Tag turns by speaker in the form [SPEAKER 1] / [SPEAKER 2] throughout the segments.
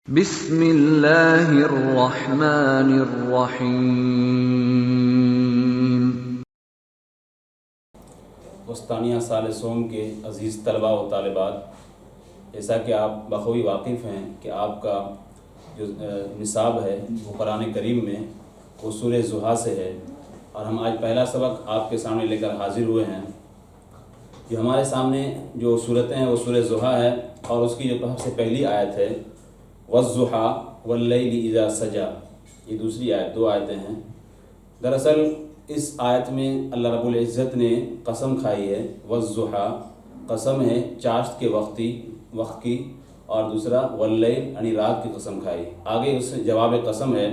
[SPEAKER 1] بسم اللہ الرحمن الرحیم۔
[SPEAKER 2] وسطانیہ سال سوم کے عزیز طلباء و طالبات، جیسا کہ آپ بخوبی واقف ہیں کہ آپ کا جو نصاب ہے وہ قرآن کریم میں وہ سورہ ضحیٰ سے ہے، اور ہم آج پہلا سبق آپ کے سامنے لے کر حاضر ہوئے ہیں۔ جو ہمارے سامنے جو صورتیں ہیں وہ سورہ ضحیٰ ہے، اور اس کی جو سب سے پہلی آیت ہے والضحیٰ واللیل اذا سجا، یہ دوسری آیت، دو آیتیں ہیں۔ دراصل اس آیت میں اللہ رب العزت نے قسم کھائی ہے، والضحیٰ قسم ہے چاشت کے وقت کی، اور دوسرا واللیل یعنی رات کی قسم کھائی، آگے اس جواب قسم ہے۔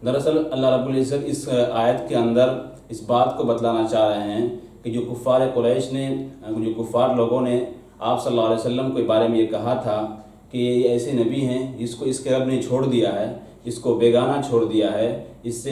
[SPEAKER 2] دراصل اللہ رب العزت اس آیت کے اندر اس بات کو بتلانا چاہ رہے ہیں کہ جو کفار قریش نے، جو کفار لوگوں نے آپ صلی اللہ علیہ وسلم کے بارے میں یہ کہا تھا کہ یہ ایسے نبی ہیں جس کو اس کے رب نے چھوڑ دیا ہے، اس کو بیگانہ چھوڑ دیا ہے، اس سے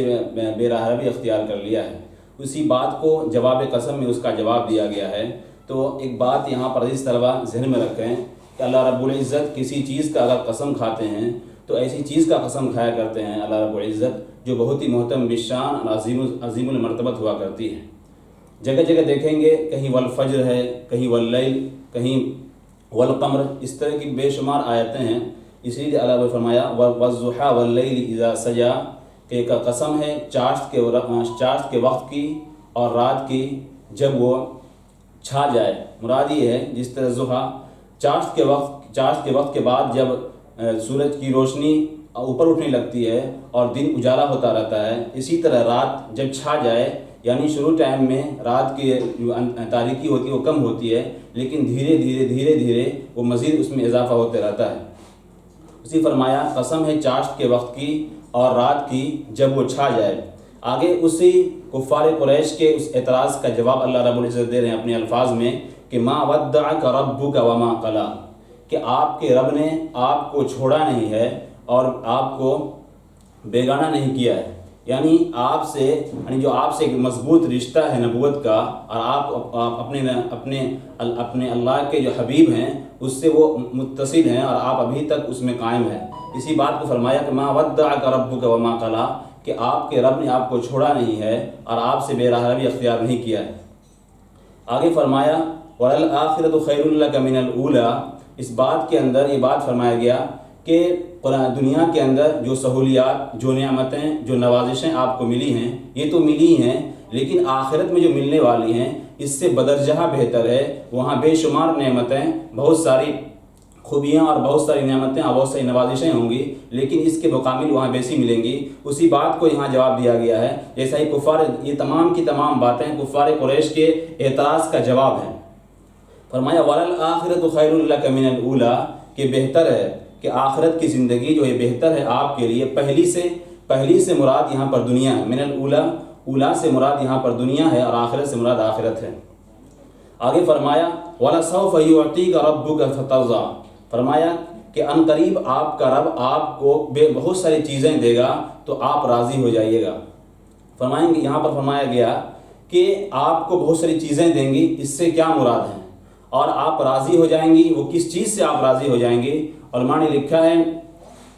[SPEAKER 2] بے راہ روی اختیار کر لیا ہے، اسی بات کو جواب قسم میں اس کا جواب دیا گیا ہے۔ تو ایک بات یہاں پر عزیز طلبہ ذہن میں رکھیں کہ اللہ رب العزت کسی چیز کا اگر قسم کھاتے ہیں تو ایسی چیز کا قسم کھایا کرتے ہیں اللہ رب العزت جو بہت ہی محترم بشان اور عظیم المرتبت ہوا کرتی ہے۔ جگہ جگہ دیکھیں گے، کہیں والفجر ہے، کہیں واللیل، کہیں والقمر، اس طرح کی بے شمار آیتیں ہیں۔ اسی لیے اللہ نے فرمایا والضحیٰ واللیل اذا سجا، کہ ایک قسم ہے چاشت کے وقت کی اور رات کی جب وہ چھا جائے۔ مراد یہ ہے جس طرح ضحیٰ چاشت کے وقت کے بعد جب سورج کی روشنی اوپر اٹھنے لگتی ہے اور دن اجالا ہوتا رہتا ہے، اسی طرح رات جب چھا جائے، یعنی شروع ٹائم میں رات کی جو تاریکی ہوتی ہے وہ کم ہوتی ہے، لیکن دھیرے دھیرے وہ مزید اس میں اضافہ ہوتے رہتا ہے۔ اسی فرمایا قسم ہے چاشت کے وقت کی اور رات کی جب وہ چھا جائے۔ آگے اسی کفار قریش کے اس اعتراض کا جواب اللہ رب العزت دے رہے ہیں اپنے الفاظ میں کہ ما ودعک ربک وما قلی، کہ آپ کے رب نے آپ کو چھوڑا نہیں ہے اور آپ کو بیگانہ نہیں کیا ہے، یعنی جو آپ سے ایک مضبوط رشتہ ہے نبوت کا، اور آپ اپنے اللہ کے جو حبیب ہیں اس سے وہ متصل ہیں اور آپ ابھی تک اس میں قائم ہیں۔ اسی بات کو فرمایا کہ ما ودعک ربک وما قلی، کہ آپ کے رب نے آپ کو چھوڑا نہیں ہے اور آپ سے بے راہ روی اختیار نہیں کیا ہے۔ آگے فرمایا وَلَلْآخِرَةُ خَيْرٌ لَكَ مِنَ الْأُولَىٰ، اس بات کے اندر یہ بات فرمایا گیا کہ دنیا کے اندر جو سہولیات، جو نعمتیں، جو نوازشیں آپ کو ملی ہیں یہ تو ملی ہیں، لیکن آخرت میں جو ملنے والی ہیں اس سے بدرجہ بہتر ہے۔ وہاں بے شمار نعمتیں، بہت ساری خوبیاں اور بہت ساری نعمتیں اور بہت ساری نوازشیں ہوں گی، لیکن اس کے مقابل وہاں بیسی ملیں گی۔ اسی بات کو یہاں جواب دیا گیا ہے، جیسا ہی یہ تمام کی تمام باتیں کفار قریش کے اعتراض کا جواب ہے۔ فرمایا وَلَلْآخِرَةُ خَيْرٌ لَكَ مِنَ الْأُولَىٰ، کہ بہتر ہے کہ آخرت کی زندگی جو ہے بہتر ہے آپ کے لیے پہلی سے مراد یہاں پر دنیا ہے، من الاولیٰ، اولا سے مراد یہاں پر دنیا ہے اور آخرت سے مراد آخرت ہے۔ آگے فرمایا وَلَسَوْفَ يُعْطِيكَ رَبُّكَ فَتَرْضَىٰ، فرمایا کہ ان قریب آپ کا رب آپ کو بہت ساری چیزیں دے گا تو آپ راضی ہو جائیے گا۔ فرمائیں گے، یہاں پر فرمایا گیا کہ آپ کو بہت ساری چیزیں دیں گی، اس سے کیا مراد ہے اور آپ راضی ہو جائیں گی، وہ کس چیز سے آپ راضی ہو جائیں گے؟ علماء نے لکھا ہے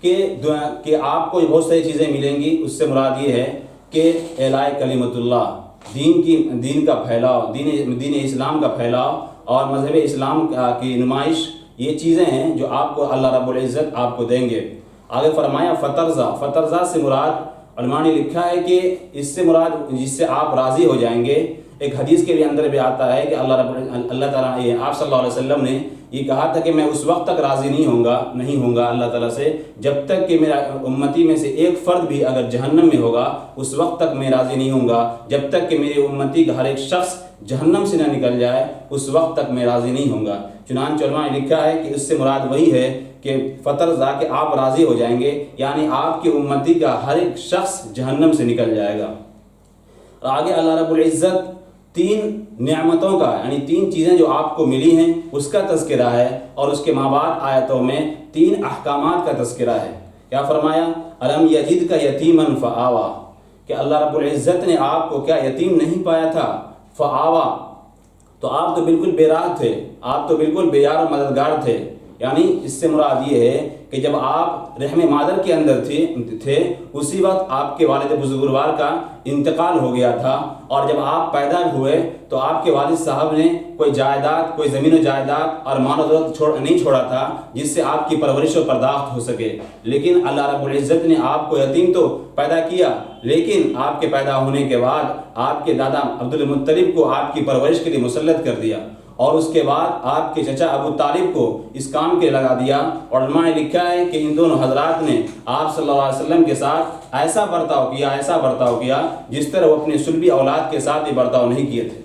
[SPEAKER 2] کہ آپ کو بہت ساری چیزیں ملیں گی، اس سے مراد یہ ہے کہ اعلاء کلمۃ اللہ، دین کا پھیلاؤ، دین اسلام کا پھیلاؤ اور مذہب اسلام کی نمائش، یہ چیزیں ہیں جو آپ کو اللہ رب العزت آپ کو دیں گے۔ آگے فرمایا فترضا سے مراد علماء نے لکھا ہے کہ اس سے مراد جس سے آپ راضی ہو جائیں گے۔ ایک حدیث کے بھی اندر بھی آتا ہے کہ اللہ تعالیٰ آپ صلی اللہ علیہ وسلم نے یہ کہا تھا کہ میں اس وقت تک راضی نہیں ہوں گا اللہ تعالیٰ سے جب تک کہ میرا امتی میں سے ایک فرد بھی اگر جہنم میں ہوگا، اس وقت تک میں راضی نہیں ہوں گا، جب تک کہ میرے امتی کا ہر ایک شخص جہنم سے نہ نکل جائے اس وقت تک میں راضی نہیں ہوں گا۔ چنانچہ علماء نے لکھا ہے کہ اس سے مراد وہی ہے کہ فترضا، کہ آپ راضی ہو جائیں گے، یعنی آپ کی امتی کا ہر ایک شخص جہنم سے نکل جائے گا۔ اور آگے اللہ رب العزت تین نعمتوں کا، یعنی تین چیزیں جو آپ کو ملی ہیں اس کا تذکرہ ہے، اور اس کے بعد آیتوں میں تین احکامات کا تذکرہ ہے۔ کیا فرمایا الم یجدک یتیما فآویٰ، کہ اللہ رب العزت نے آپ کو کیا یتیم نہیں پایا تھا، فآویٰ، تو آپ تو بالکل بے راہ تھے، آپ تو بالکل بے یار و مددگار تھے، یعنی اس سے مراد یہ ہے کہ جب آپ رحم مادر کے اندر تھے اسی وقت آپ کے والد بزرگوار کا انتقال ہو گیا تھا، اور جب آپ پیدا ہوئے تو آپ کے والد صاحب نے کوئی جائیداد، کوئی زمین و جائیداد اور مال و دولت نہیں چھوڑا تھا جس سے آپ کی پرورش و پرداخت ہو سکے، لیکن اللہ رب العزت نے آپ کو یتیم تو پیدا کیا، لیکن آپ کے پیدا ہونے کے بعد آپ کے دادا عبدالمطلب کو آپ کی پرورش کے لیے مسلط کر دیا، اور اس کے بعد آپ کے چچا ابو طالب کو اس کام کے لگا دیا، اور علماء نے لکھا ہے کہ ان دونوں حضرات نے آپ صلی اللہ علیہ وسلم کے ساتھ ایسا برتاؤ کیا جس طرح وہ اپنے صلبی اولاد کے ساتھ یہ برتاؤ نہیں کیے تھے۔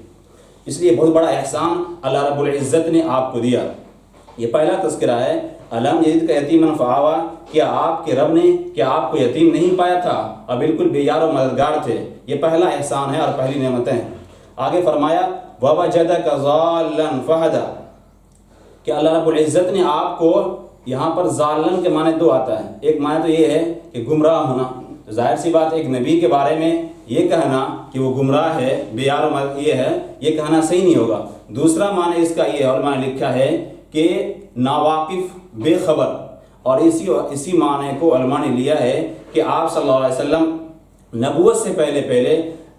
[SPEAKER 2] اس لیے بہت بڑا احسان اللہ رب العزت نے آپ کو دیا۔ یہ پہلا تذکرہ ہے، الم یجدک یتیما فآویٰ، کیا آپ کے رب نے کیا آپ کو یتیم نہیں پایا تھا اور بالکل بے یار و مددگار تھے۔ یہ پہلا احسان ہے اور پہلی نعمتیں ہیں۔ آگے فرمایا وَوَجَدَكَ ضَالًّا فَهَدَىٰ، کہ اللہ رب العزت نے آپ کو، یہاں پر ضالًا کے معنی دو آتا ہے، ایک معنی تو یہ ہے کہ گمراہ ہونا، ظاہر سی بات ایک نبی کے بارے میں یہ کہنا کہ وہ گمراہ ہے، بے یار و یہ ہے، یہ کہنا صحیح نہیں ہوگا۔ دوسرا معنی اس کا یہ ہے، علماء نے لکھا ہے کہ ناواقف، بے خبر، اور اسی معنی کو علماء نے لیا ہے کہ آپ صلی اللہ علیہ وسلم نبوت سے پہلے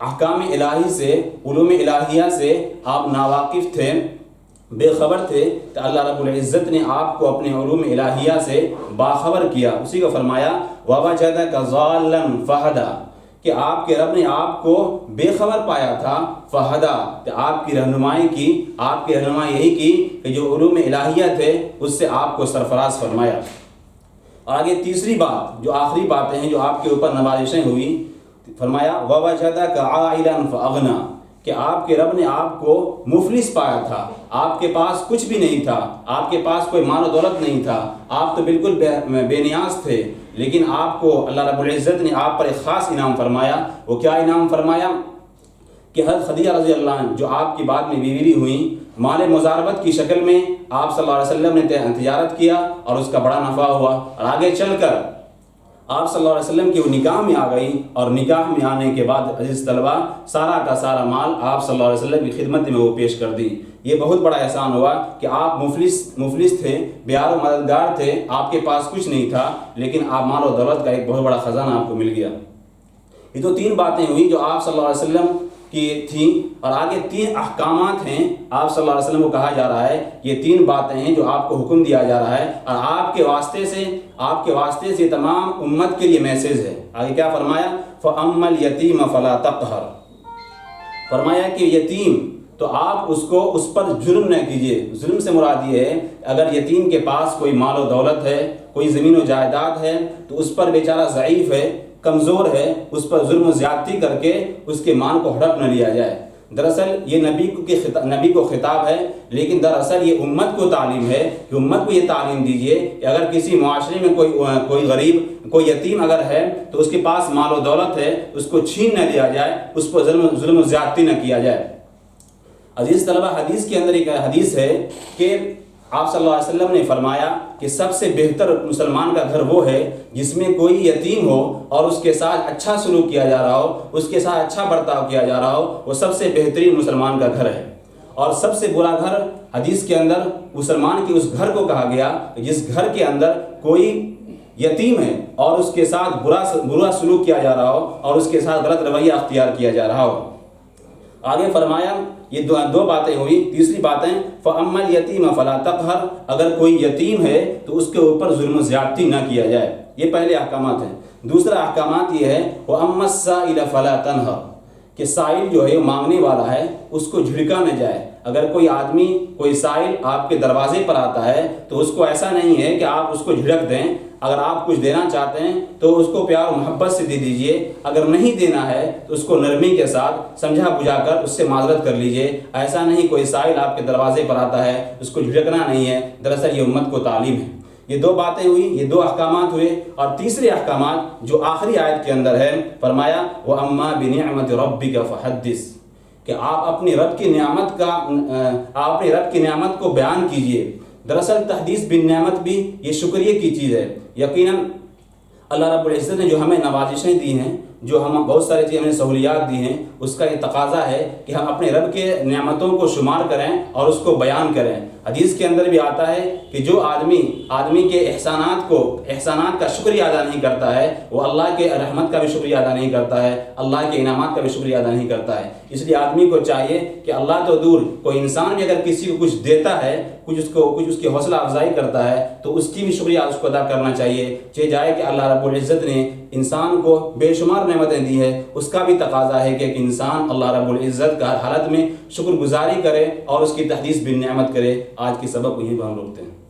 [SPEAKER 2] احکام الہی سے، علوم الہیہ سے آپ ناواقف تھے، بے خبر تھے، تو اللہ رب العزت نے آپ کو اپنے علوم الہیہ سے باخبر کیا۔ اسی کو فرمایا وَوَجَدَكَ ضَالًّا فَهَدَىٰ، کہ آپ کے رب نے آپ کو بے خبر پایا تھا، فَهَدَىٰ، کہ آپ کی رہنمائی کی، آپ کی رہنمائی یہی کی کہ جو علوم الہیہ تھے اس سے آپ کو سرفراز فرمایا۔ آگے تیسری بات، جو آخری باتیں ہیں جو آپ کے اوپر نوازشیں ہوئی، فرمایا وَوَجَدَكَ عَائِلًا فَأَغْنَىٰ، کہ آپ کے رب نے آپ کو مفلس پایا تھا، آپ کے پاس کچھ بھی نہیں تھا، آپ کے پاس کوئی مال و دولت نہیں تھا، آپ تو بالکل بے نیاز تھے، لیکن آپ کو اللہ رب العزت نے آپ پر ایک خاص انعام فرمایا۔ وہ کیا انعام فرمایا کہ حضرت خدیجہ رضی اللہ عنہ جو آپ کی بعد میں بیوی ہوئیں، مال مزاربت کی شکل میں آپ صلی اللہ علیہ وسلم نے تجارت کیا اور اس کا بڑا نفع ہوا، اور آگے چل کر آپ صلی اللہ علیہ وسلم کی وہ نکاح میں آ گئی، اور نکاح میں آنے کے بعد عزیز طلبہ سارا کا سارا مال آپ صلی اللہ علیہ وسلم کی خدمت میں وہ پیش کر دی۔ یہ بہت بڑا احسان ہوا کہ آپ مفلس تھے، بے یار و مددگار تھے، آپ کے پاس کچھ نہیں تھا، لیکن آپ مال و دولت کا ایک بہت بڑا خزانہ آپ کو مل گیا۔ یہ تو تین باتیں ہوئی جو آپ صلی اللہ علیہ وسلم کی تھیں، اور آگے تین احکامات ہیں آپ صلی اللہ علیہ وسلم کو کہا جا رہا ہے، یہ تین باتیں ہیں جو آپ کو حکم دیا جا رہا ہے، اور آپ کے واسطے سے تمام امت کے لیے میسیج ہے۔ آگے کیا فرمایا فَأَمَّا الْيَتِيمَ فَلَا تَقْهَرْ، فرمایا کہ یتیم تو آپ اس پر ظلم نہ کیجیے۔ ظلم سے مراد یہ ہے اگر یتیم کے پاس کوئی مال و دولت ہے، کوئی زمین و جائیداد ہے، تو اس پر بیچارہ ضعیف ہے، کمزور ہے، اس پر ظلم و زیادتی کر کے اس کے مال کو ہڑپ نہ لیا جائے۔ دراصل یہ نبی کو خطاب ہے، لیکن دراصل یہ امت کو تعلیم ہے کہ امت کو یہ تعلیم دیجیے کہ اگر کسی معاشرے میں کوئی غریب، کوئی یتیم اگر ہے تو اس کے پاس مال و دولت ہے، اس کو چھین نہ لیا جائے، اس پر ظلم و زیادتی نہ کیا جائے۔ عزیز طلبہ، حدیث کے اندر ایک حدیث ہے کہ آپ صلی اللہ علیہ وسلم نے فرمایا کہ سب سے بہتر مسلمان کا گھر وہ ہے جس میں کوئی یتیم ہو اور اس کے ساتھ اچھا سلوک کیا جا رہا ہو، اس کے ساتھ اچھا برتاؤ کیا جا رہا ہو، وہ سب سے بہترین مسلمان کا گھر ہے۔ اور سب سے برا گھر حدیث کے اندر مسلمان کے اس گھر کو کہا گیا جس گھر کے اندر کوئی یتیم ہے اور اس کے ساتھ برا سلوک کیا جا رہا ہو اور اس کے ساتھ غلط رویہ اختیار کیا جا رہا ہو۔ آگے فرمایا یہ دو باتیں ہوئی، تیسری باتیں فَأَمَّا الْيَتِيمَ فَلَا تَقْهَرْ، اگر کوئی یتیم ہے تو اس کے اوپر ظلم و زیادتی نہ کیا جائے۔ یہ پہلے احکامات ہیں۔ دوسرا احکامات یہ ہے وَأَمَّا السَّائِلَ فَلَا تَنْهَرْ، کہ سائل جو ہے مانگنے والا ہے اس کو جھڑکا نہ جائے۔ اگر کوئی آدمی، کوئی سائل آپ کے دروازے پر آتا ہے تو اس کو ایسا نہیں ہے کہ آپ اس کو جھڑک دیں۔ اگر آپ کچھ دینا چاہتے ہیں تو اس کو پیار و محبت سے دے دیجئے، اگر نہیں دینا ہے تو اس کو نرمی کے ساتھ سمجھا بجھا کر اس سے معذرت کر لیجئے۔ ایسا نہیں کوئی سائل آپ کے دروازے پر آتا ہے اس کو جھڑکنا نہیں ہے، دراصل یہ امت کو تعلیم ہے۔ یہ دو باتیں ہوئی، یہ دو احکامات ہوئے، اور تیسرے احکامات جو آخری آیت کے اندر ہے، فرمایا وَأَمَّا بِنِعْمَةِ رَبِّكَ فَحَدِّثْ، کہ آپ اپنے رب کی نعمت کو بیان کیجئے۔ دراصل تحدیث بالنعمت بھی یہ شکریہ کی چیز ہے۔ یقیناً اللہ رب العزت نے جو ہمیں نوازشیں دی ہیں جو ہم بہت ساری چیزیں ہمیں سہولیات دی ہیں، اس کا یہ تقاضا ہے کہ ہم اپنے رب کے نعمتوں کو شمار کریں اور اس کو بیان کریں۔ حدیث کے اندر بھی آتا ہے کہ جو آدمی کے احسانات کا شکریہ ادا نہیں کرتا ہے، وہ اللہ کے رحمت کا بھی شکریہ ادا نہیں کرتا ہے، اللہ کے انعامات کا بھی شکریہ ادا نہیں کرتا ہے۔ اس لیے آدمی کو چاہیے کہ اللہ تو دور، کوئی انسان بھی اگر کسی کو کچھ دیتا ہے، کچھ اس کی حوصلہ افزائی کرتا ہے، تو اس کی بھی شکریہ اس کو ادا کرنا چاہیے۔ جائے کہ اللہ رب العزت نے انسان کو بے شمار نعمتیں دی ہے، اس کا بھی تقاضا ہے کہ ایک انسان اللہ رب العزت کا ہر حالت میں شکر گزاری کرے اور اس کی تحدیث بالنعمت کرے۔ آج کی سبق یہیں پر ہم روکتے ہیں۔